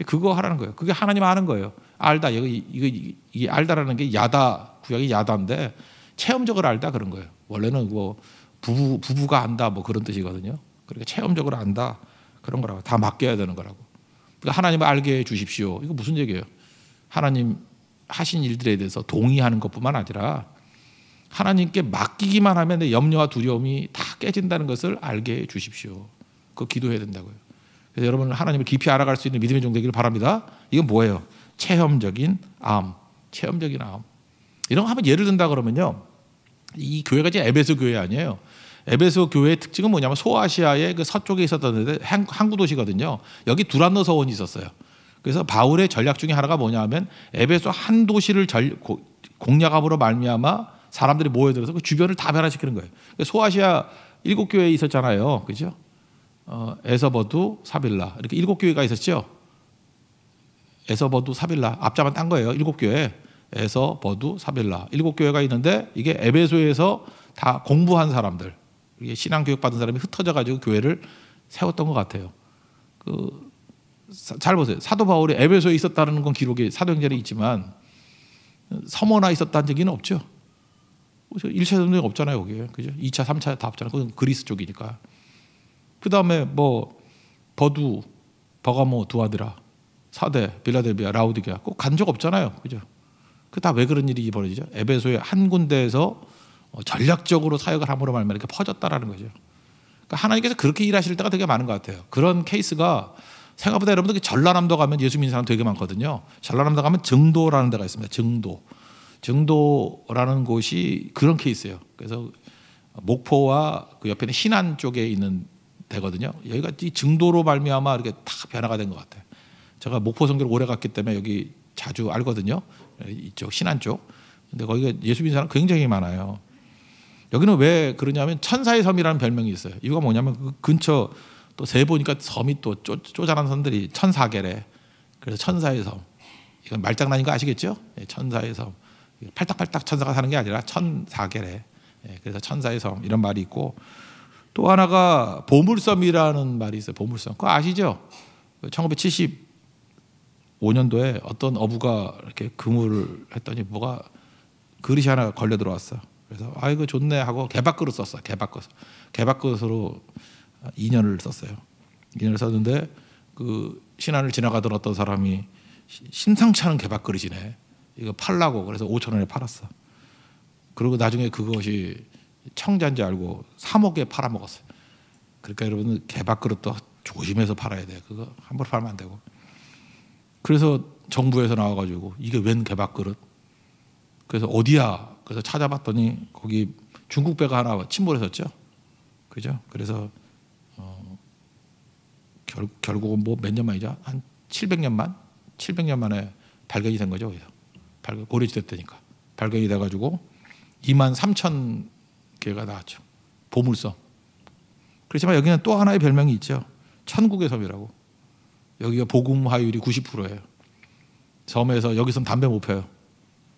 그거 하라는 거예요. 그게 하나님 아는 거예요. 알다. 이게 알다라는 게 야다. 구약이 야다인데 체험적으로 알다 그런 거예요. 원래는 뭐 부부가 안다 뭐 그런 뜻이거든요. 그러니까 체험적으로 안다 그런 거라고. 다 맡겨야 되는 거라고. 그러니까 하나님을 알게 해 주십시오. 이거 무슨 얘기예요? 하나님 하신 일들에 대해서 동의하는 것뿐만 아니라 하나님께 맡기기만 하면 내 염려와 두려움이 다 깨진다는 것을 알게 해 주십시오. 그거 기도해야 된다고요. 그래서 여러분 하나님을 깊이 알아갈 수 있는 믿음의 종 되기를 바랍니다. 이건 뭐예요? 체험적인 암. 체험적인 암. 이런 거 한번 예를 든다 그러면요. 이 교회가 이제 에베소 교회 아니에요. 에베소 교회의 특징은 뭐냐면 소아시아의 그 서쪽에 있었던 데 항구 도시거든요. 여기 두란노 서원이 있었어요. 그래서 바울의 전략 중에 하나가 뭐냐면 에베소 한 도시를 공략함으로 말미암아 사람들이 모여들어서 그 주변을 다 변화시키는 거예요. 소아시아 7교회 있었잖아요. 그죠? 에서버두, 사빌라 이렇게 7교회가 있었죠. 에서버두, 사빌라 앞자만 딴 거예요. 7교회. 에서버두, 사빌라 7교회가 있는데 이게 에베소에서 다 공부한 사람들, 신앙 교육 받은 사람이 흩어져 가지고 교회를 세웠던 것 같아요. 잘 보세요. 사도 바울이 에베소에 있었다는 건 기록이 사도행전에 있지만 서머나 있었다는 얘기는 없죠. 1차 전쟁 없잖아요, 거기에. 그죠? 2차, 3차 다 없잖아요. 그건 그리스 쪽이니까. 그다음에 뭐 버두, 버가모, 두아드라, 사대, 빌라델비아, 라우디게아 꼭 간 적 없잖아요. 그죠? 그 다 왜 그런 일이 벌어지죠? 에베소의 한 군데에서 전략적으로 사역을 함으로 말미암아 이렇게 퍼졌다라는 거죠. 그러니까 하나님께서 그렇게 일하실 때가 되게 많은 것 같아요. 그런 케이스가 생각보다 여러분들 전라남도 가면 예수 믿는 사람 되게 많거든요. 전라남도 가면 정도라는 데가 있습니다. 정도라는 곳이 그런 케이스예요. 그래서 목포와 그 옆에는 신안 쪽에 있는 데거든요. 여기가 이 정도로 말미암아 이렇게 다 변화가 된 것 같아요. 제가 목포 선교를 오래 갔기 때문에 여기 자주 알거든요. 이쪽 신안 쪽. 근데 거기가 예수 믿는 사람 굉장히 많아요. 여기는 왜 그러냐면 천사의 섬이라는 별명이 있어요. 이유가 뭐냐면 그 근처 또 세 보니까 섬이 또 쪼잔한 섬들이 천사계래. 그래서 천사의 섬. 이건 말장난인 거 아시겠죠? 천사의 섬. 팔딱팔딱 천사가 사는 게 아니라 천사계래. 그래서 천사의 섬 이런 말이 있고 또 하나가 보물섬이라는 말이 있어요. 보물섬. 그거 아시죠? 1975년도에 어떤 어부가 이렇게 그물을 했더니 뭐가 그릇이 하나 걸려 들어왔어. 그래서 아이고 좋네 하고 개밥그릇 썼어. 개밥그릇으로 2년을 썼어요. 2년을 썼는데 그 신안을 지나가던 어떤 사람이 심상치 않은 개밥그릇이네. 이거 팔라고 그래서 5,000원에 팔았어. 그리고 나중에 그것이 청자인지 알고 3억에 팔아먹었어요. 그러니까 여러분 개밥그릇도 조심해서 팔아야 돼요. 그거 함부로 팔면 안 되고. 그래서 정부에서 나와가지고 이게 웬 개밥그릇? 그래서 어디야? 그래서 찾아봤더니 거기 중국 배가 하나 침몰했었죠. 그죠? 그래서 결국은 뭐 몇 년 만이죠? 한 700년 만에 발견이 된 거죠. 고려시대때니까 발견이 돼가지고 23,000개가 나왔죠. 보물섬. 그렇지만 여기는 또 하나의 별명이 있죠. 천국의 섬이라고. 여기가 복음 화율이 90%예요. 섬에서 여기서 담배 못 펴요.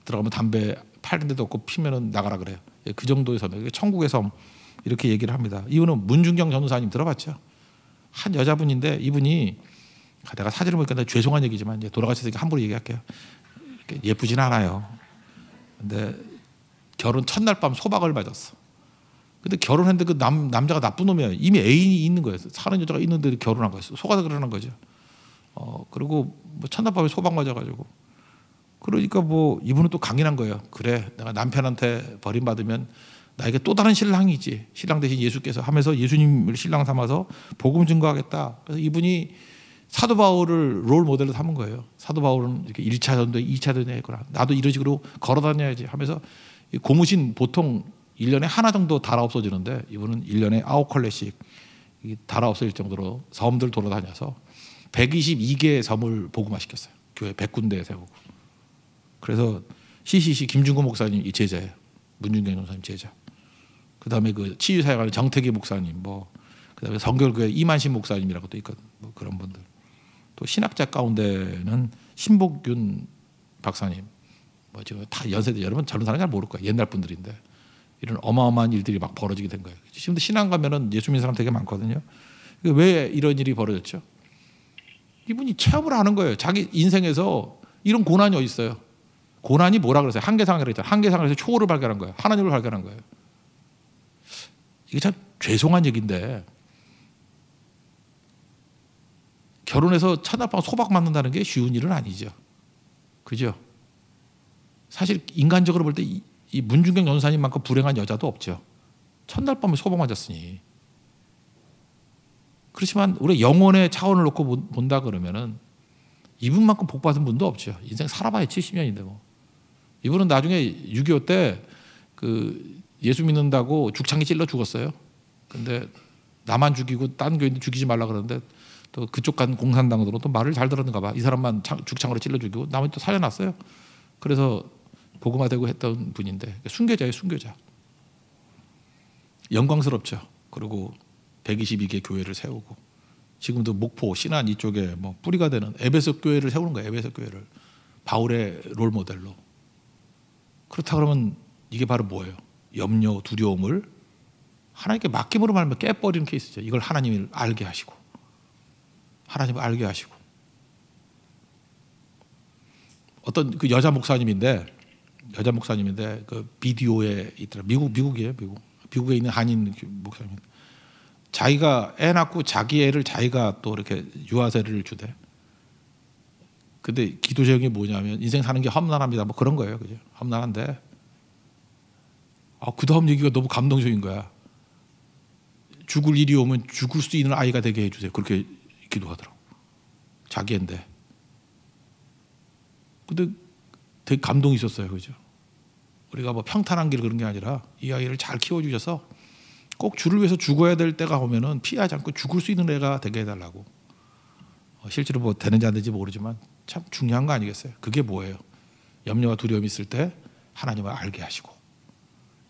들어가면 담배 파는 데도 없고 피면은 나가라 그래요. 그 정도의 섬이에요. 천국의 섬 이렇게 얘기를 합니다. 이분은 문중경 전도사님 들어봤죠? 한 여자분인데 이분이 내가 사진을 보니까 죄송한 얘기지만 이제 돌아가셨으니까 함부로 얘기할게요. 예쁘진 않아요. 근데 결혼 첫날 밤 소박을 맞았어. 근데 결혼했는데 그 남자가 나쁜 놈이야. 이미 애인이 있는 거예요. 사는 여자가 있는데 결혼한 거예요. 속아서 그러는 거죠. 그리고 뭐 첫날 밤에 소박 맞아가지고. 그러니까 뭐 이분은 또 강인한 거예요. 그래, 내가 남편한테 버림받으면 나에게 또 다른 신랑이 있지. 신랑 대신 예수께서 하면서 예수님을 신랑 삼아서 복음 증거하겠다. 그래서 이분이 사도 바울을 롤 모델로 삼은 거예요. 사도 바울은 이렇게 1차 전도에 2차 전도에 했구나. 나도 이런 식으로 걸어 다녀야지 하면서 고무신 보통 1년에 하나 정도 달아 없어지는데 이분은 1년에 9컬레씩 달아 없어질 정도로 섬들 돌아다녀서 122개의 섬을 복음화시켰어요. 교회 100군데 세우고. 그래서 CCC 김중구 목사님 이 제자예요. 문중경 전사님 제자. 그다음에 그 치유사역하는 정태기 목사님, 뭐 그다음에 성결교회 이만신 목사님이라고 또 있거든. 뭐 그런 분들. 또 신학자 가운데는 신복균 박사님, 뭐 지금 다 연세대 여러분 젊은 사람 잘 모를 거예요. 옛날 분들인데 이런 어마어마한 일들이 막 벌어지게 된 거예요. 지금도 신앙 가면은 예수 믿는 사람 되게 많거든요. 왜 이런 일이 벌어졌죠? 이분이 체험을 하는 거예요. 자기 인생에서 이런 고난이 어디 있어요? 고난이 뭐라 그랬어요? 한계상이라고 했잖아요. 한계상에서 초월을 발견한 거예요. 하나님을 발견한 거예요. 이게 참 죄송한 얘기인데 결혼해서 첫날밤 소박 맞는다는 게 쉬운 일은 아니죠. 그죠? 사실 인간적으로 볼 때 이 문중경 전사님만큼 불행한 여자도 없죠. 첫날 밤에 소박 맞았으니. 그렇지만 우리 영혼의 차원을 놓고 본다 그러면은 이분만큼 복 받은 분도 없죠. 인생 살아봐야 70년인데 뭐. 이분은 나중에 6.25 때 그 예수 믿는다고 죽창에 찔러 죽었어요. 근데 나만 죽이고 딴 교인들 죽이지 말라 그러는데 또 그쪽 간 공산당으로 또 말을 잘 들었는가 봐. 이 사람만 죽창으로 찔러 죽이고 나머지 또 살려놨어요. 그래서 복음화되고 했던 분인데 순교자예요. 순교자. 영광스럽죠. 그리고 122개 교회를 세우고 지금도 목포, 신안 이쪽에 뭐 뿌리가 되는 에베소 교회를 세우는 거예요. 에베소 교회를 바울의 롤 모델로. 그렇다 그러면 이게 바로 뭐예요? 염려, 두려움을 하나님께 맡김으로 말하면 깨버리는 케이스죠. 이걸 하나님을 알게 하시고 하나님을 알게 하시고 어떤 그 여자 목사님인데 그 비디오에 있더라. 미국이에요. 미국에 있는 한인 목사님. 자기가 애 낳고 자기 애를 자기가 또 이렇게 유아세를 주대. 근데 기도 제목이 뭐냐면 인생 사는 게 험난합니다. 뭐 그런 거예요. 그죠? 험난한데 그 다음 얘기가 너무 감동적인 거야. 죽을 일이 오면 죽을 수 있는 아이가 되게 해주세요. 그렇게 기도하더라고. 자기 애인데. 근데 되게 감동이 있었어요. 그죠? 우리가 뭐 평탄한 길 그런 게 아니라 이 아이를 잘 키워주셔서 꼭 주를 위해서 죽어야 될 때가 오면은 피하지 않고 죽을 수 있는 애가 되게 해달라고. 실제로 뭐 되는지 안 되는지 모르지만 참 중요한 거 아니겠어요? 그게 뭐예요? 염려와 두려움이 있을 때 하나님을 알게 하시고.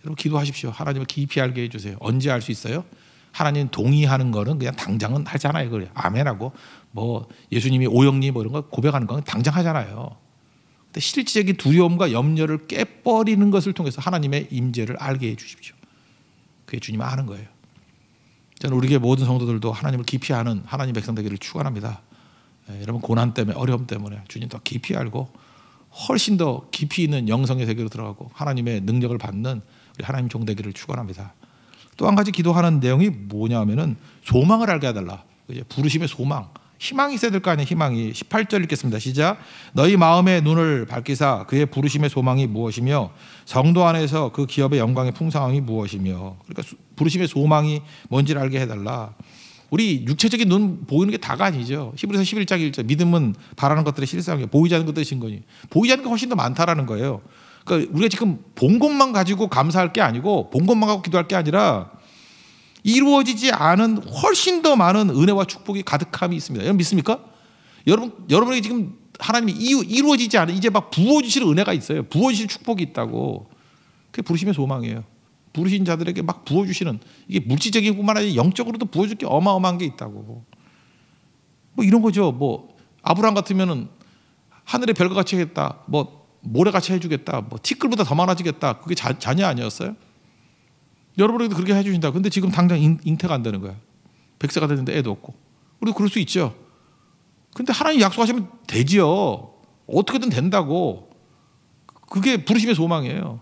여러분 기도하십시오. 하나님을 깊이 알게 해주세요. 언제 알 수 있어요? 하나님 동의하는 거는 그냥 당장은 하잖아요. 그래. 아멘하고 뭐 예수님이 오영리 뭐 이런 거 고백하는 건 당장 하잖아요. 근데 실질적인 두려움과 염려를 깨버리는 것을 통해서 하나님의 임재를 알게 해 주십시오. 그게 주님 아는 거예요. 저는 우리 교회 모든 성도들도 하나님을 깊이 아는 하나님 백성 되기를 축원합니다. 여러분 고난 때문에 어려움 때문에 주님 더 깊이 알고 훨씬 더 깊이 있는 영성의 세계로 들어가고 하나님의 능력을 받는 우리 하나님 종 되기를 축원합니다. 또 한 가지 기도하는 내용이 뭐냐면은 소망을 알게 해달라. 부르심의 소망. 희망이 있어야 될 거 아니에요. 희망이. 18절 읽겠습니다. 시작. 너희 마음의 눈을 밝히사 그의 부르심의 소망이 무엇이며 성도 안에서 그 기업의 영광의 풍성함이 무엇이며. 그러니까 부르심의 소망이 뭔지를 알게 해달라. 우리 육체적인 눈 보이는 게 다가 아니죠. 히브리서 11장 1절 믿음은 바라는 것들의 실상이에요. 보이지 않는 것들의 증거니. 보이지 않는 게 훨씬 더 많다라는 거예요. 그러니까 우리가 지금 본 것만 가지고 감사할 게 아니고 본 것만 가지고 기도할 게 아니라 이루어지지 않은 훨씬 더 많은 은혜와 축복이 가득함이 있습니다. 여러분 믿습니까? 여러분에게 지금 하나님이 이루어지지 않은 이제 막 부어주실 은혜가 있어요. 부어주실 축복이 있다고. 그게 부르심의 소망이에요. 부르신 자들에게 막 부어주시는 이게 물질적인 뿐만 아니라 영적으로도 부어줄 게 어마어마한 게 있다고. 뭐 이런 거죠. 뭐 아브라함 같으면은 하늘의 별과 같이 하겠다. 뭐 모래같이 해주겠다. 뭐 티끌보다 더 많아지겠다. 그게 자녀 아니었어요? 여러분에게도 그렇게 해주신다. 근데 지금 당장 잉태가 안 되는 거야. 100세가 됐는데 애도 없고. 우리도 그럴 수 있죠. 근데 하나님 약속하시면 되지요. 어떻게든 된다고. 그게 부르심의 소망이에요.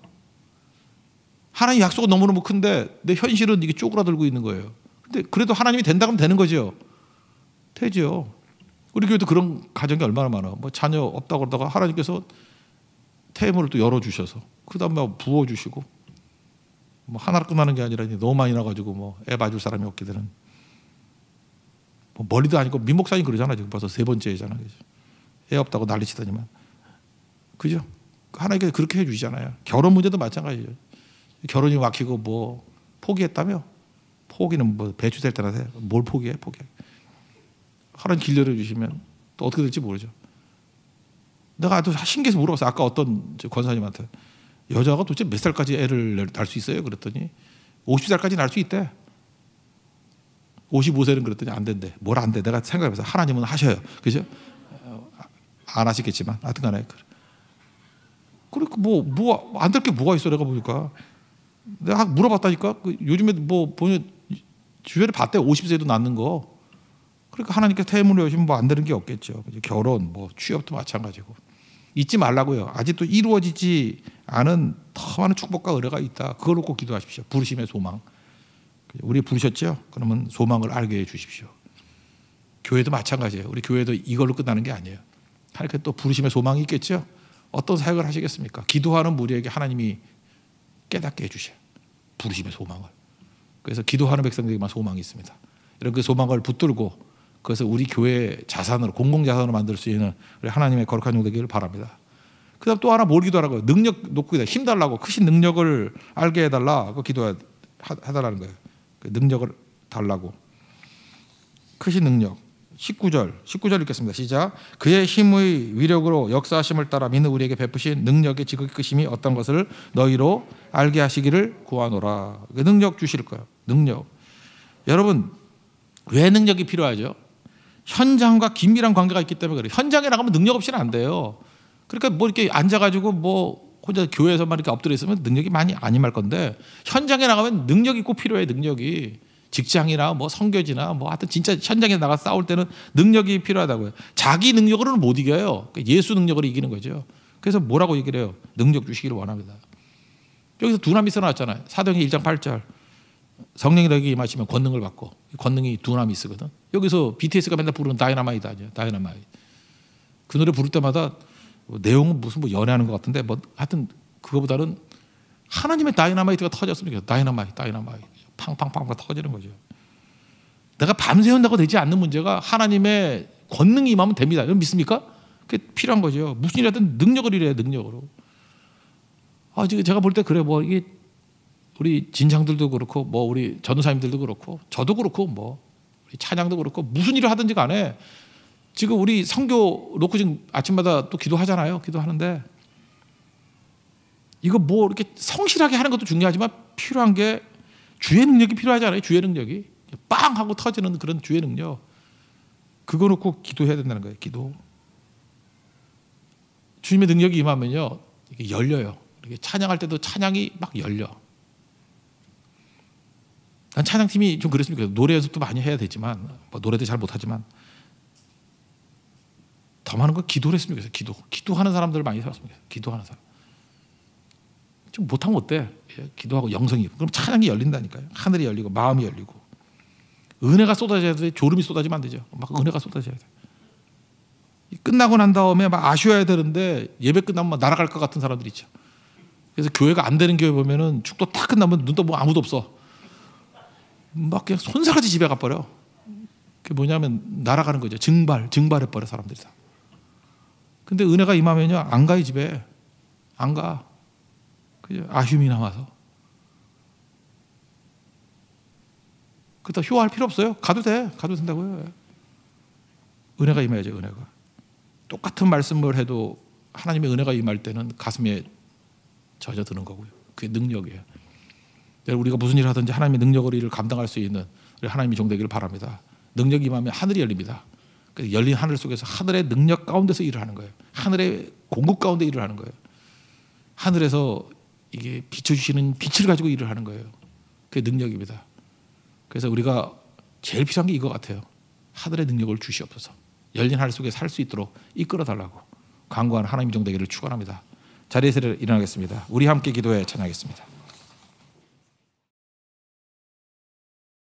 하나님 약속은 너무너무 큰데 내 현실은 이게 쪼그라들고 있는 거예요. 근데 그래도 하나님이 된다 그러면 되는 거죠. 되죠. 우리 교회도 그런 가정이 얼마나 많아. 뭐 자녀 없다고 그러다가 하나님께서 태물을 또 열어주셔서 그 다음에 부어주시고 뭐 하나로 끝나는 게 아니라 너무 많이 나가지고 뭐 애 봐줄 사람이 없게 되는. 뭐 멀리도 아니고 민 목사님 그러잖아요. 지금 벌써 3번째잖아요. 그죠? 애 없다고 난리치더니만. 그죠? 하나님께서 그렇게 해주시잖아요. 결혼 문제도 마찬가지죠. 결혼이 막히고 뭐 포기했다며? 포기는 뭐 배추 될 때나 돼. 뭘 포기해? 포기해. 하나님 길 열어주시면 또 어떻게 될지 모르죠. 내가 아주 신기해서 물어봤어요. 아까 어떤 권사님한테 여자가 도대체 몇 살까지 애를 낳을 수 있어요? 그랬더니 50살까지 낳을 수 있대. 55세는 그랬더니 안 된대. 뭘 안 돼? 내가 생각해봐서 하나님은 하셔요. 그죠? 안 하시겠지만 하여튼 간에 그러니까 뭐 안 될 게 뭐가 있어. 내가 보니까 내가 물어봤다니까. 요즘에 뭐 보면 주변에 봤대. 50세도 낳는 거. 그러니까 하나님께서 태문을 여시면 뭐 안 되는 게 없겠죠. 결혼, 뭐 취업도 마찬가지고. 잊지 말라고요. 아직도 이루어지지 않은 더 많은 축복과 은혜가 있다. 그걸 놓고 기도하십시오. 부르심의 소망. 우리 부르셨죠? 그러면 소망을 알게 해 주십시오. 교회도 마찬가지예요. 우리 교회도 이걸로 끝나는 게 아니에요. 하나님께 또 부르심의 소망이 있겠죠? 어떤 사역을 하시겠습니까? 기도하는 무리에게 하나님이 깨닫게 해주셔요. 부르심의 소망을. 그래서 기도하는 백성들에게만 소망이 있습니다. 이런 그 소망을 붙들고 그래서 우리 교회의 자산으로 공공자산으로 만들 수 있는 우리 하나님의 거룩한 종 되기를 바랍니다. 그 다음 또 하나 뭘 기도하라고요? 능력 놓고 기도해. 힘달라고 크신 능력을 알게 해달라. 그거 기도해달라는 거예요. 그 능력을 달라고. 크신 능력. 19절 읽겠습니다. 시작. 그의 힘의 위력으로 역사하심을 따라 믿는 우리에게 베푸신 능력의 지극히 크심이 어떤 것을 너희로 알게 하시기를 구하노라. 그 능력 주실 거예요. 능력. 여러분 왜 능력이 필요하죠? 현장과 긴밀한 관계가 있기 때문에 그래요. 현장에 나가면 능력 없이는 안 돼요. 그러니까 뭐 이렇게 앉아가지고 뭐 혼자 교회에서만 이렇게 엎드려 있으면 능력이 많이 안 임할 건데 현장에 나가면 능력이 꼭 필요해. 능력이. 직장이나 뭐 선교지나 뭐 하여튼 진짜 현장에 나가 싸울 때는 능력이 필요하다고요. 자기 능력으로는 못 이겨요. 예수 능력으로 이기는 거죠. 그래서 뭐라고 얘기를 해요? 능력 주시기를 원합니다. 여기서 두나미 써놨잖아요. 사도행전 1장 8절. 성령이 너에게 임하시면 권능을 받고. 권능이 두나미스거든. 여기서 BTS가 맨날 부르는 다이너마이트 아니에요. 다이너마이트. 그 노래 부를 때마다 내용은 무슨 뭐 연애하는 것 같은데 뭐 하여튼 그거보다는 하나님의 다이너마이트가 터졌으면 좋겠어요. 다이너마이트. 팡팡팡 터지는 거죠. 내가 밤새운다고 되지 않는 문제가 하나님의 권능이 임하면 됩니다. 여러분 믿습니까? 그게 필요한 거죠. 무슨 일 하든 능력을 이래요. 능력으로. 지금 제가 볼 때 그래. 뭐 이게 우리 진장들도 그렇고 뭐 우리 전도사님들도 그렇고 저도 그렇고 뭐 우리 찬양도 그렇고 무슨 일을 하든지 간에 지금 우리 선교 놓고 지금 아침마다 또 기도하잖아요. 기도하는데 이거 뭐 이렇게 성실하게 하는 것도 중요하지만 필요한 게 주의 능력이 필요하잖아요. 주의 능력이 빵 하고 터지는 그런 주의 능력. 그거 놓고 기도해야 된다는 거예요. 기도. 주님의 능력이 임하면요 이게 열려요. 이렇게 찬양할 때도 찬양이 막 열려. 난 찬양팀이 좀 그랬으면 좋겠어요. 노래 연습도 많이 해야 되지만 뭐 노래도 잘 못하지만 더 많은 건 기도를 했으면 좋겠어요. 기도하는 사람들을 많이 세웠으면 좋겠어요. 기도하는 사람. 좀 못하면 어때? 기도하고 영성이. 그럼 찬양이 열린다니까요. 하늘이 열리고 마음이 열리고 은혜가 쏟아져야 돼. 졸음이 쏟아지면 안 되죠. 막 은혜가 쏟아져야 돼. 끝나고 난 다음에 막 아쉬워야 되는데 예배 끝나면 막 날아갈 것 같은 사람들 있죠. 그래서 교회가 안 되는 교회 보면은 축도 딱 끝나면 눈 떠보면 아무도 없어. 막 그냥 손살같이 집에 가버려. 그게 뭐냐면 날아가는 거죠. 증발해버려 사람들이 다. 근데 은혜가 임하면요 안 가요. 집에 안 가. 그죠? 아쉬움이 남아서. 그렇다 휴화할 필요 없어요. 가도 된다고요. 은혜가 임해야죠. 은혜가. 똑같은 말씀을 해도 하나님의 은혜가 임할 때는 가슴에 젖어드는 거고요. 그게 능력이에요. 우리가 무슨 일을 하든지 하나님의 능력으로 일을 감당할 수 있는 우리 하나님의 종 되기를 바랍니다. 능력이 임하면 하늘이 열립니다. 그래서 열린 하늘 속에서 하늘의 능력 가운데서 일을 하는 거예요. 하늘의 공급 가운데 일을 하는 거예요. 하늘에서 이게 비춰주시는 빛을 가지고 일을 하는 거예요. 그게 능력입니다. 그래서 우리가 제일 필요한 게 이거 같아요. 하늘의 능력을 주시옵소서. 열린 하늘 속에 살 수 있도록 이끌어 달라고 강구하는 하나님의 종 되기를 축원합니다. 자리에서 일어나겠습니다. 우리 함께 기도해 찬양하겠습니다.